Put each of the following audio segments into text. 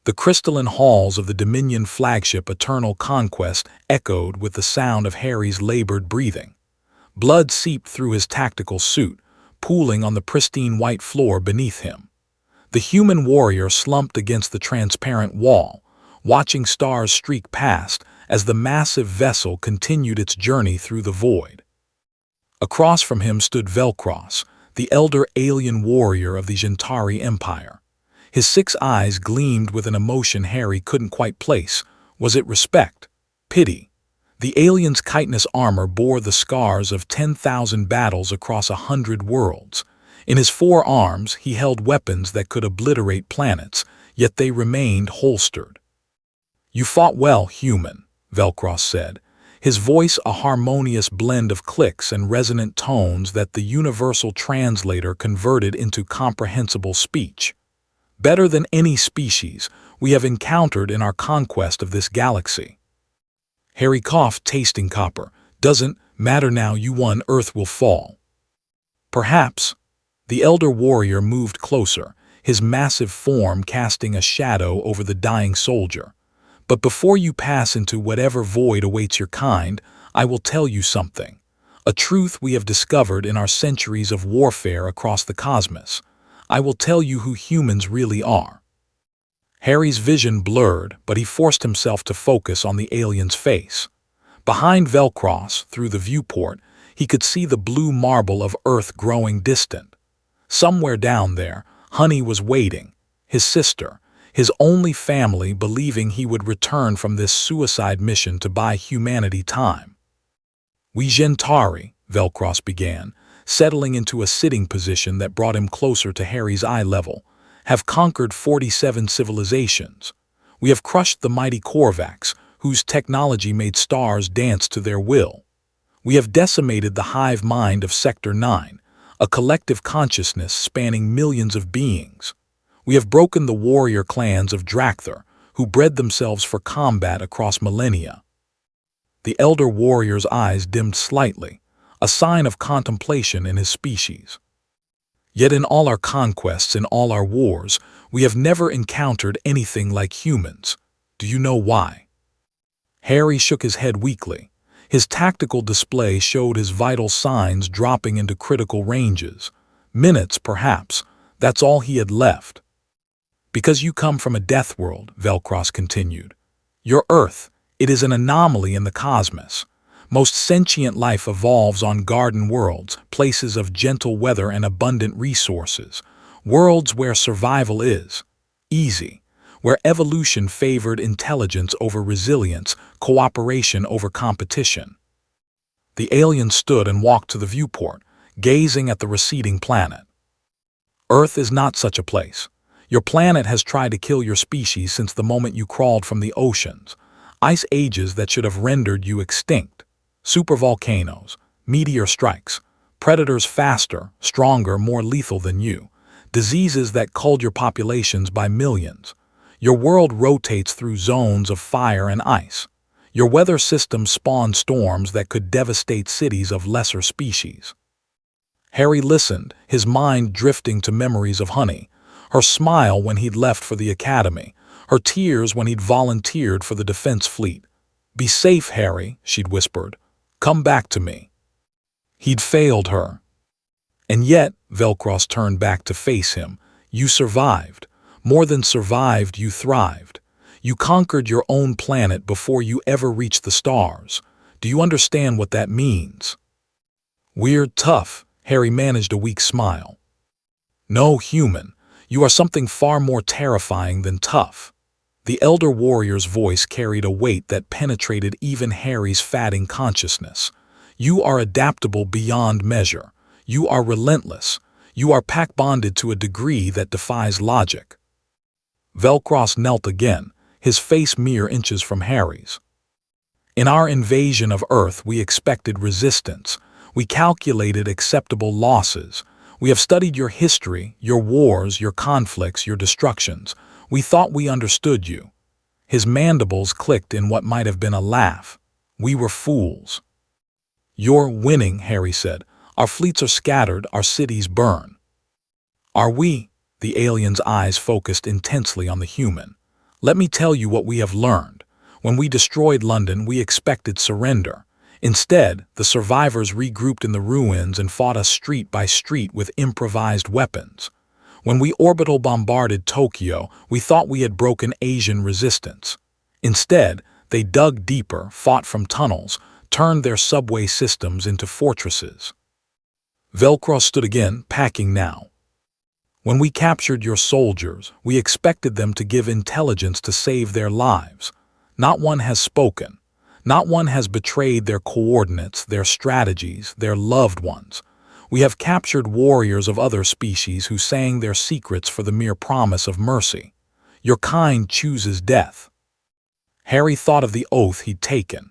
The crystalline halls of the Dominion flagship Eternal Conquest echoed with the sound of Harry's labored breathing. Blood seeped through his tactical suit, pooling on the pristine white floor beneath him. The human warrior slumped against the transparent wall, watching stars streak past as the massive vessel continued its journey through the void. Across from him stood Velcros, the elder alien warrior of the Gentari Empire. His 6 eyes gleamed with an emotion Harry couldn't quite place. Was it respect? Pity? The alien's chitinous armor bore the scars of 10,000 battles across 100 worlds. In his forearms he held weapons that could obliterate planets, yet they remained holstered. "You fought well, human," Velcros said, his voice a harmonious blend of clicks and resonant tones that the universal translator converted into comprehensible speech. "Better than any species we have encountered in our conquest of this galaxy." Harry coughed, tasting copper. "Doesn't matter now you won, Earth will fall." "Perhaps." The elder warrior moved closer, his massive form casting a shadow over the dying soldier. "But before you pass into whatever void awaits your kind, I will tell you something. A truth we have discovered in our centuries of warfare across the cosmos. I will tell you who humans really are." Harry's vision blurred, but he forced himself to focus on the alien's face. Behind Velcros, through the viewport, he could see the blue marble of Earth growing distant. Somewhere down there, Honey was waiting, his sister, his only family, believing he would return from this suicide mission to buy humanity time. "We Gentari," Velcros began, settling into a sitting position that brought him closer to Harry's eye level, "have conquered 47 civilizations. We have crushed the mighty Korvax, whose technology made stars dance to their will. We have decimated the hive mind of Sector 9, a collective consciousness spanning millions of beings. We have broken the warrior clans of Drakther, who bred themselves for combat across millennia." The elder warrior's eyes dimmed slightly, a sign of contemplation in his species. "Yet in all our conquests, in all our wars, we have never encountered anything like humans. Do you know why?" Harry shook his head weakly. His tactical display showed his vital signs dropping into critical ranges. Minutes, perhaps. That's all he had left. "Because you come from a death world," Velcros continued. "Your Earth, it is an anomaly in the cosmos. Most sentient life evolves on garden worlds, places of gentle weather and abundant resources, worlds where survival is easy, where evolution favored intelligence over resilience, cooperation over competition." The alien stood and walked to the viewport, gazing at the receding planet. "Earth is not such a place. Your planet has tried to kill your species since the moment you crawled from the oceans. Ice ages that should have rendered you extinct. Supervolcanoes, meteor strikes, predators faster, stronger, more lethal than you, diseases that culled your populations by millions. Your world rotates through zones of fire and ice. Your weather system spawned storms that could devastate cities of lesser species." Harry listened, his mind drifting to memories of Honey, her smile when he'd left for the academy, her tears when he'd volunteered for the defense fleet. "Be safe, Harry," she'd whispered. "Come back to me." He'd failed her. "And yet," Velcros turned back to face him, "you survived. More than survived, you thrived. You conquered your own planet before you ever reached the stars. Do you understand what that means?" "We're tough," Harry managed a weak smile. "No, human. You are something far more terrifying than tough." The elder warrior's voice carried a weight that penetrated even Harry's fatting consciousness. "You are adaptable beyond measure. You are relentless. You are pack-bonded to a degree that defies logic." Velcros knelt again, his face mere inches from Harry's. "In our invasion of Earth, we expected resistance. We calculated acceptable losses. We have studied your history, your wars, your conflicts, your destructions. We thought we understood you." His mandibles clicked in what might have been a laugh. "We were fools." "You're winning," Harry said. "Our fleets are scattered, our cities burn." "Are we?" The alien's eyes focused intensely on the human. Let me tell you what we have learned. When we destroyed London, we expected surrender. Instead, the survivors regrouped in the ruins and fought us street by street with improvised weapons. When we orbital bombarded Tokyo, we thought we had broken Asian resistance. Instead, they dug deeper, fought from tunnels, turned their subway systems into fortresses. Velcro stood again, packing now. When we captured your soldiers, we expected them to give intelligence to save their lives. Not one has spoken. Not one has betrayed their coordinates, their strategies, their loved ones. We have captured warriors of other species who sang their secrets for the mere promise of mercy. Your kind chooses death. Harry thought of the oath he'd taken,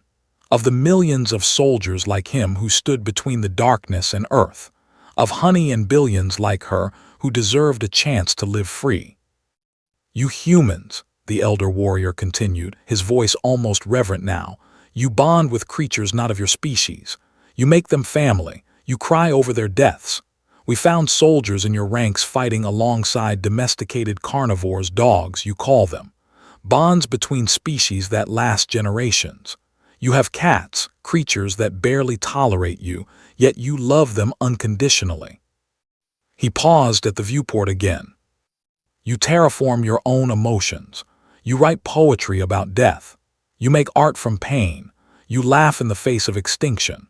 of the millions of soldiers like him who stood between the darkness and earth, of Honey and billions like her who deserved a chance to live free. You humans, the elder warrior continued, his voice almost reverent now, you bond with creatures not of your species. You make them family. You cry over their deaths. We found soldiers in your ranks fighting alongside domesticated carnivores, dogs, you call them. Bonds between species that last generations. You have cats, creatures that barely tolerate you, yet you love them unconditionally. He paused at the viewport again. You terraform your own emotions. You write poetry about death. You make art from pain. You laugh in the face of extinction.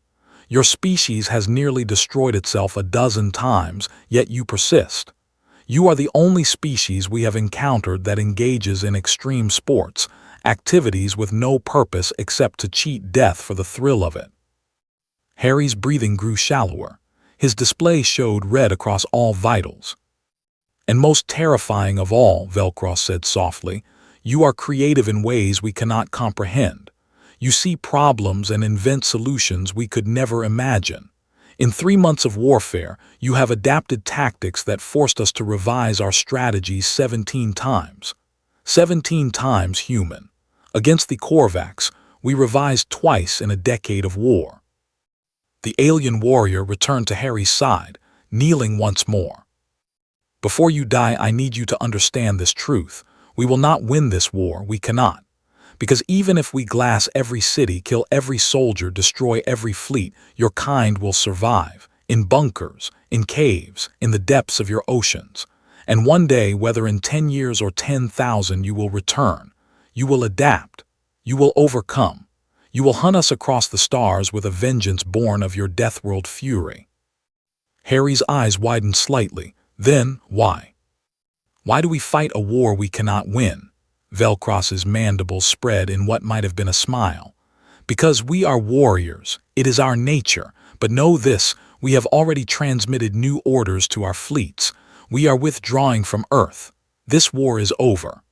Your species has nearly destroyed itself a dozen times, yet you persist. You are the only species we have encountered that engages in extreme sports, activities with no purpose except to cheat death for the thrill of it. Harry's breathing grew shallower. His display showed red across all vitals. And most terrifying of all, Velcro said softly, you are creative in ways we cannot comprehend. You see problems and invent solutions we could never imagine. In 3 months of warfare, you have adapted tactics that forced us to revise our strategies 17 times. 17 times human. Against the Korvax, we revised twice in a decade of war. The alien warrior returned to Harry's side, kneeling once more. Before you die, I need you to understand this truth. We will not win this war, we cannot. Because even if we glass every city, kill every soldier, destroy every fleet, your kind will survive. In bunkers, in caves, in the depths of your oceans. And one day, whether in 10 years or 10,000, you will return. You will adapt. You will overcome. You will hunt us across the stars with a vengeance born of your deathworld fury. Harry's eyes widened slightly. Then, why? Why do we fight a war we cannot win? Velcross's mandibles spread in what might have been a smile. Because we are warriors, it is our nature, but know this, we have already transmitted new orders to our fleets. We are withdrawing from Earth. This war is over.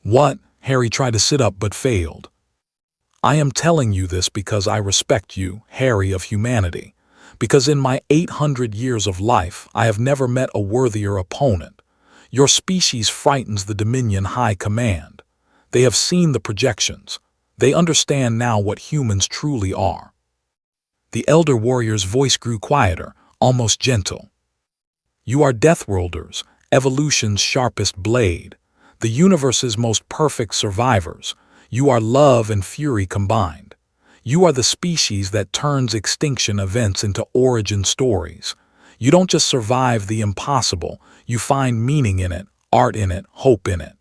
What? Harry tried to sit up but failed. I am telling you this because I respect you, Harry of humanity. Because in my 800 years of life, I have never met a worthier opponent. Your species frightens the Dominion High Command. They have seen the projections. They understand now what humans truly are. The elder warrior's voice grew quieter, almost gentle. You are Deathworlders, evolution's sharpest blade, the universe's most perfect survivors. You are love and fury combined. You are the species that turns extinction events into origin stories. You don't just survive the impossible, you find meaning in it, art in it, hope in it.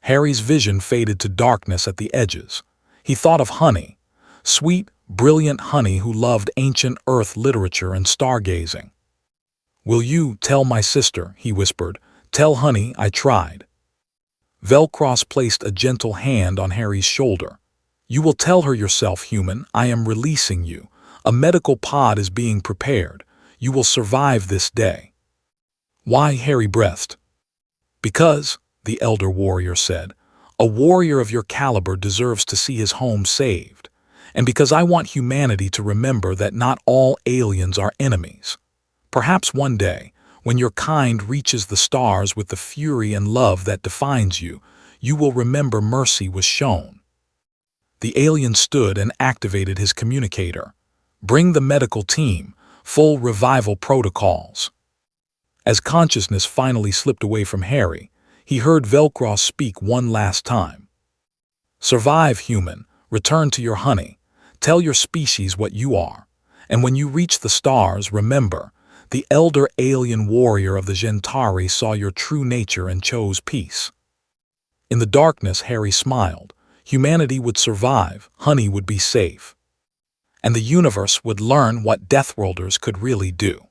Harry's vision faded to darkness at the edges. He thought of Honey, sweet, brilliant Honey who loved ancient Earth literature and stargazing. Will you tell my sister, he whispered, tell Honey I tried. Velcross placed a gentle hand on Harry's shoulder. You will tell her yourself, human, I am releasing you. A medical pod is being prepared. You will survive this day. Why? Harry breathed. Because, the elder warrior said, a warrior of your caliber deserves to see his home saved. And because I want humanity to remember that not all aliens are enemies. Perhaps one day, when your kind reaches the stars with the fury and love that defines you, you will remember mercy was shown. The alien stood and activated his communicator. Bring the medical team, full revival protocols. As consciousness finally slipped away from Harry, he heard Velcro speak one last time. Survive, human. Return to your honey. Tell your species what you are. And when you reach the stars, remember, the elder alien warrior of the Gentari saw your true nature and chose peace. In the darkness, Harry smiled. Humanity would survive, honey would be safe. And the universe would learn what Deathworlders could really do.